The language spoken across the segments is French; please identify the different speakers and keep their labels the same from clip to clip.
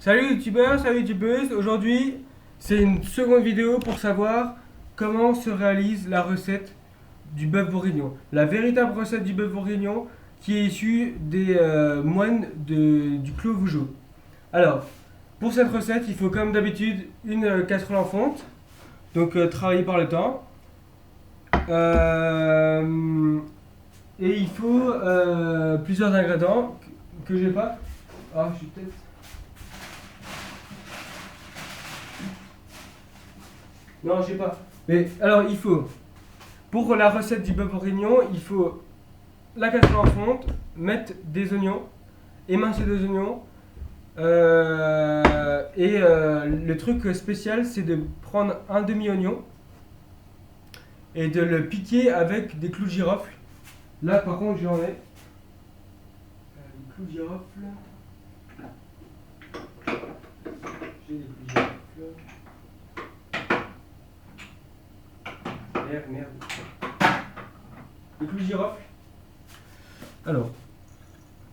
Speaker 1: Salut youtubeurs, salut youtubeuses. Aujourd'hui, c'est une seconde vidéo pour savoir comment se réalise la recette du bœuf bourguignon. La véritable recette du bœuf bourguignon qui est issue des moines du Clos Vougeot. Alors, pour cette recette, il faut comme d'habitude une casserole en fonte, donc travaillée par le temps. Et il faut plusieurs ingrédients que j'ai pas. Ah, je suis peut-être. Non, j'ai pas. Mais alors, il faut, pour la recette du bœuf bourguignon, il faut la casserole en fonte, mettre des oignons, émincer des oignons. Le truc spécial, c'est de prendre un demi-oignon et de le piquer avec des clous de girofle. Là, par contre, j'en ai. Des clous de girofle. J'ai des clous de girofle. Merde. Les clous de girofle. Alors,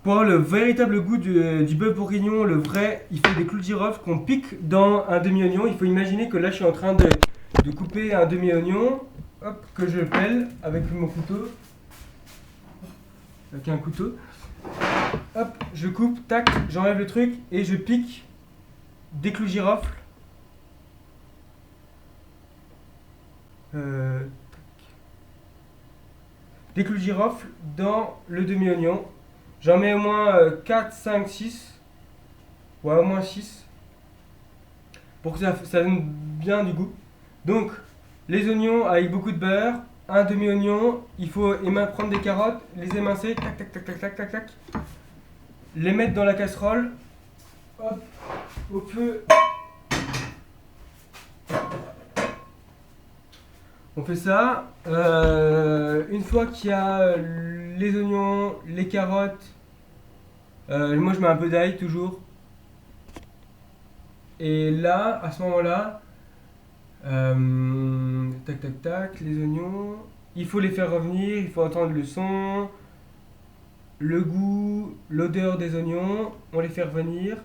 Speaker 1: pour avoir le véritable goût du bœuf bourguignon, le vrai, il faut des clous de girofle qu'on pique dans un demi-oignon. Il faut imaginer que là, je suis en train de couper un demi-oignon, hop, que je pèle avec mon couteau, avec un couteau. Hop, je coupe, tac, j'enlève le truc et je pique des clous de girofle. Des clous de girofle dans le demi-oignon. J'en mets au moins 4, 5, 6. Ouais, au moins 6. Pour que ça donne bien du goût. Donc, les oignons avec beaucoup de beurre. Un demi-oignon. Il faut prendre des carottes, les émincer. Tac, tac, tac, tac, tac, tac, tac. Les mettre dans la casserole. Hop, au feu. On fait ça. Une fois qu'il y a les oignons, les carottes, moi je mets un peu d'ail toujours. Et là, à ce moment-là, tac tac tac, les oignons, il faut les faire revenir, il faut entendre le son, le goût, l'odeur des oignons, on les fait revenir,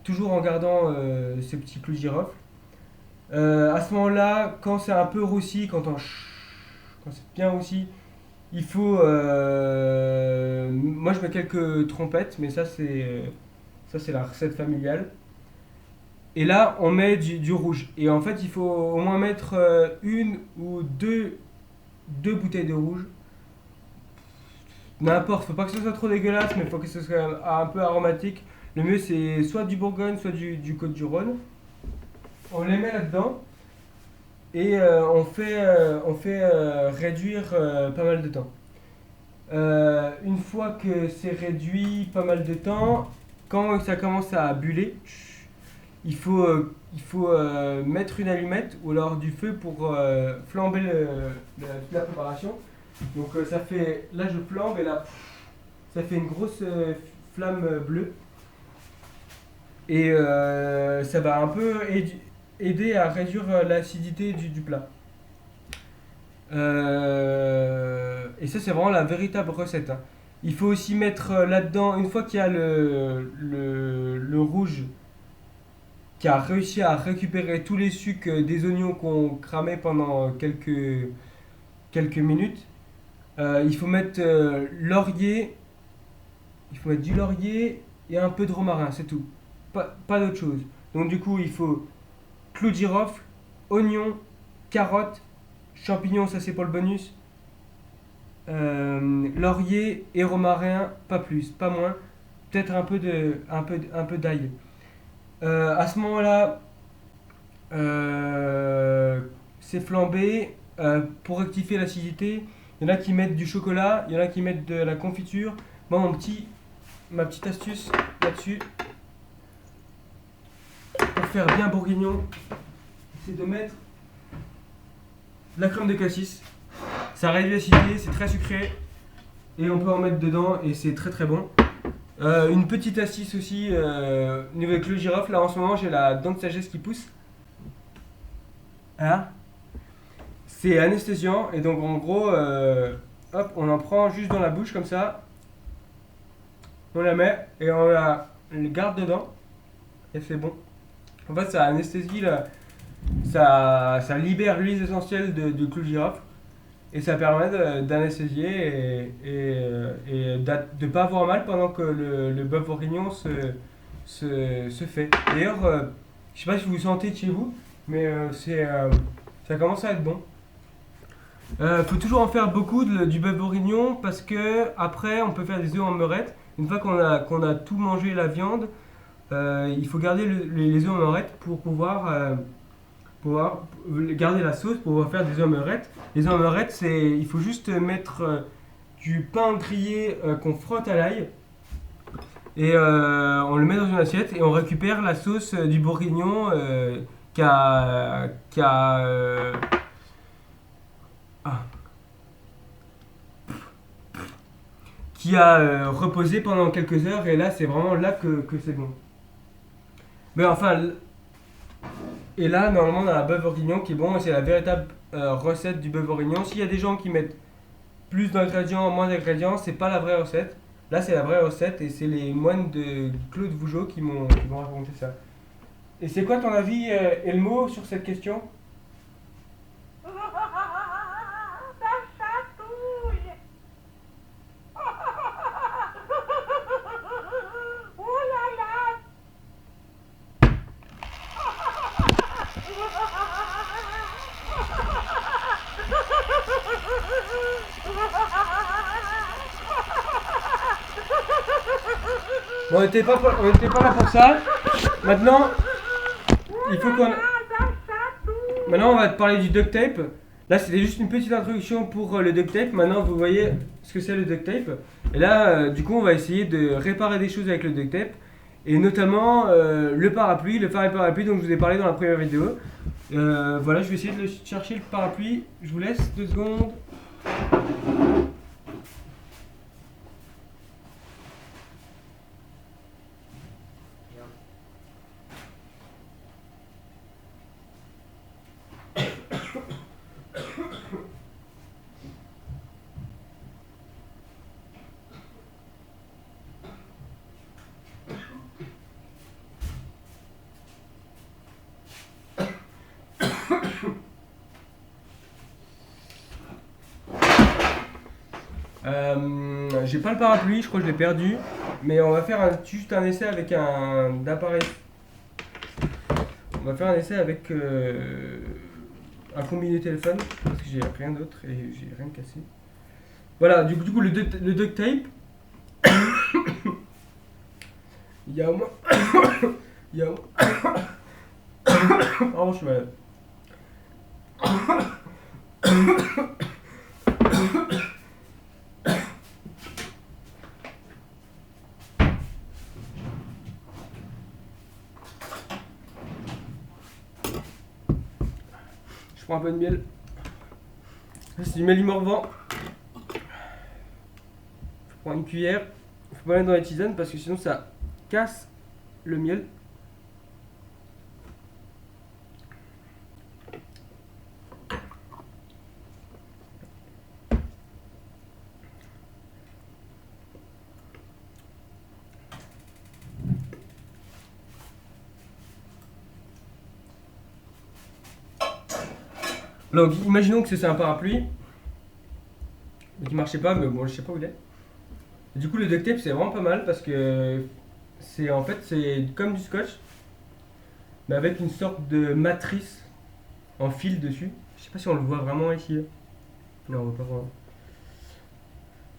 Speaker 1: toujours en gardant ces petits clous de girofle. À ce moment-là, quand c'est un peu roussi, quand c'est bien roussi, il faut. Moi, je mets quelques trompettes, mais ça c'est la recette familiale. Et là, on met du rouge. Et en fait, il faut au moins mettre une ou deux bouteilles de rouge. N'importe, faut pas que ce soit trop dégueulasse, mais il faut que ce soit un peu aromatique. Le mieux, c'est soit du Bourgogne, soit du Côte-du-Rhône. On les met là-dedans et on fait réduire pas mal de temps. Une fois que c'est réduit pas mal de temps, quand ça commence à buller, il faut mettre une allumette ou alors du feu pour flamber toute la préparation. Donc ça fait, là je flambe et là ça fait une grosse flamme bleue et ça va un peu aider à réduire l'acidité du plat. Et ça c'est vraiment la véritable recette, hein. Il faut aussi mettre là-dedans, une fois qu'il y a le rouge qui a réussi à récupérer tous les sucs des oignons qu'on cramait pendant quelques minutes, il faut mettre laurier, il faut mettre du laurier et un peu de romarin, c'est tout. Pas d'autre chose. Donc du coup, il faut clous de girofle, oignons, carottes, champignons, ça c'est pour le bonus, laurier et romarin, pas plus, pas moins, peut-être un peu d'ail. À ce moment-là, c'est flambé. Pour rectifier l'acidité, il y en a qui mettent du chocolat, il y en a qui mettent de la confiture. Moi, ma petite astuce là-dessus, pour faire bien bourguignon, c'est de mettre de la crème de cassis. Ça réduit l'acidité, c'est très sucré et on peut en mettre dedans et c'est très très bon. Une petite astuce aussi, niveau avec le girofle, là en ce moment j'ai la dent de sagesse qui pousse. Hein? C'est anesthésiant et donc en gros, hop, on en prend juste dans la bouche comme ça. On la met et on la garde dedans. et c'est bon. En fait, ça anesthésie, ça libère l'huile essentielle du clou de girofle et ça permet d'anesthésier et de ne pas avoir mal pendant que le bœuf bourguignon se fait. D'ailleurs, je sais pas si vous sentez de chez vous, mais ça commence à être bon. Faut toujours en faire beaucoup du bœuf bourguignon parce que après on peut faire des œufs en meurette. Une fois qu'on a tout mangé la viande, il faut garder les œufs en meurette pour pouvoir garder la sauce pour pouvoir faire des œufs en meurette. Les œufs en meurette, il faut juste mettre du pain grillé qu'on frotte à l'ail et on le met dans une assiette et on récupère la sauce du bourguignon qui a, qui a ah, qui a reposé pendant quelques heures et là c'est vraiment là que c'est bon. Mais enfin, et là normalement on a un bœuf bourguignon qui est bon et c'est la véritable recette du bœuf bourguignon. S'il y a des gens qui mettent plus d'ingrédients, moins d'ingrédients, c'est pas la vraie recette. Là c'est la vraie recette et c'est les moines de Claude Vougeot qui m'ont raconté ça. Et c'est quoi ton avis, Elmo, sur cette question?
Speaker 2: Ça chatouille. Oh là là.
Speaker 1: Bon, on était pas là pour ça. Maintenant, il faut qu'on.
Speaker 2: Ça chatouille.
Speaker 1: Maintenant, on va te parler du duct tape. Là, c'était juste une petite introduction pour le duct tape. Maintenant, vous voyez ce que c'est le duct tape. Et là, du coup, on va essayer de réparer des choses avec le duct tape. Et notamment le parapluie, le phare et parapluie dont je vous ai parlé dans la première vidéo. Voilà, je vais essayer de chercher le parapluie. Je vous laisse 2 secondes. J'ai pas le parapluie, je crois que je l'ai perdu. Mais on va faire juste un essai avec un appareil. On va faire un essai avec un combiné téléphone parce que j'ai rien d'autre et j'ai rien cassé. Voilà, du coup le duct tape. Il y a au moins. Il y a au moins. Pardon, je suis malade. Je prends un peu de miel. Ça, c'est du miel du Morvan. Je prends une cuillère. Faut pas mettre dans la tisane parce que sinon ça casse le miel. Donc imaginons que c'est un parapluie mais qui marchait pas, mais bon, je sais pas où il est. Et du coup, le duct tape c'est vraiment pas mal parce que c'est comme du scotch, mais avec une sorte de matrice en fil dessus. Je sais pas si on le voit vraiment ici. Non, on voit pas vraiment.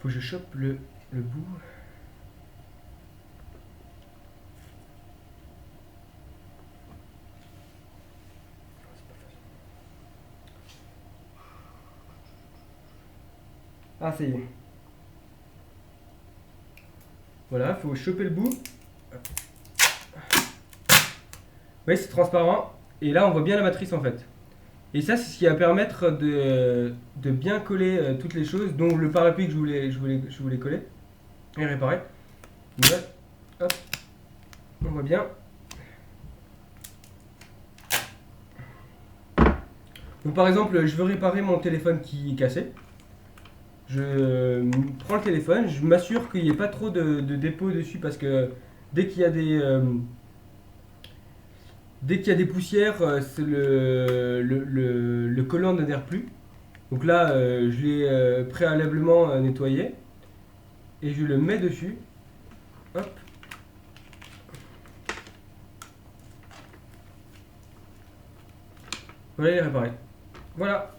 Speaker 1: Faut que je chope le bout. Ah, ça y est. Voilà, faut choper le bout. Oui, c'est transparent. Et là, on voit bien la matrice en fait. Et ça, c'est ce qui va permettre de bien coller toutes les choses, dont le parapluie que je voulais coller et réparer. Voilà. Hop, on voit bien. Donc par exemple, je veux réparer mon téléphone qui est cassé. Je prends le téléphone, je m'assure qu'il n'y ait pas trop de dépôts dessus parce que dès qu'il y a dès qu'il y a des poussières, le collant n'adhère plus. Donc là, je l'ai préalablement nettoyé et je le mets dessus. Hop. Voilà, il est réparé. Voilà.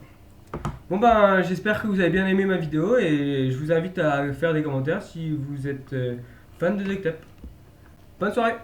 Speaker 1: Bon ben, j'espère que vous avez bien aimé ma vidéo et je vous invite à faire des commentaires si vous êtes fan de DuckTap. Bonne soirée!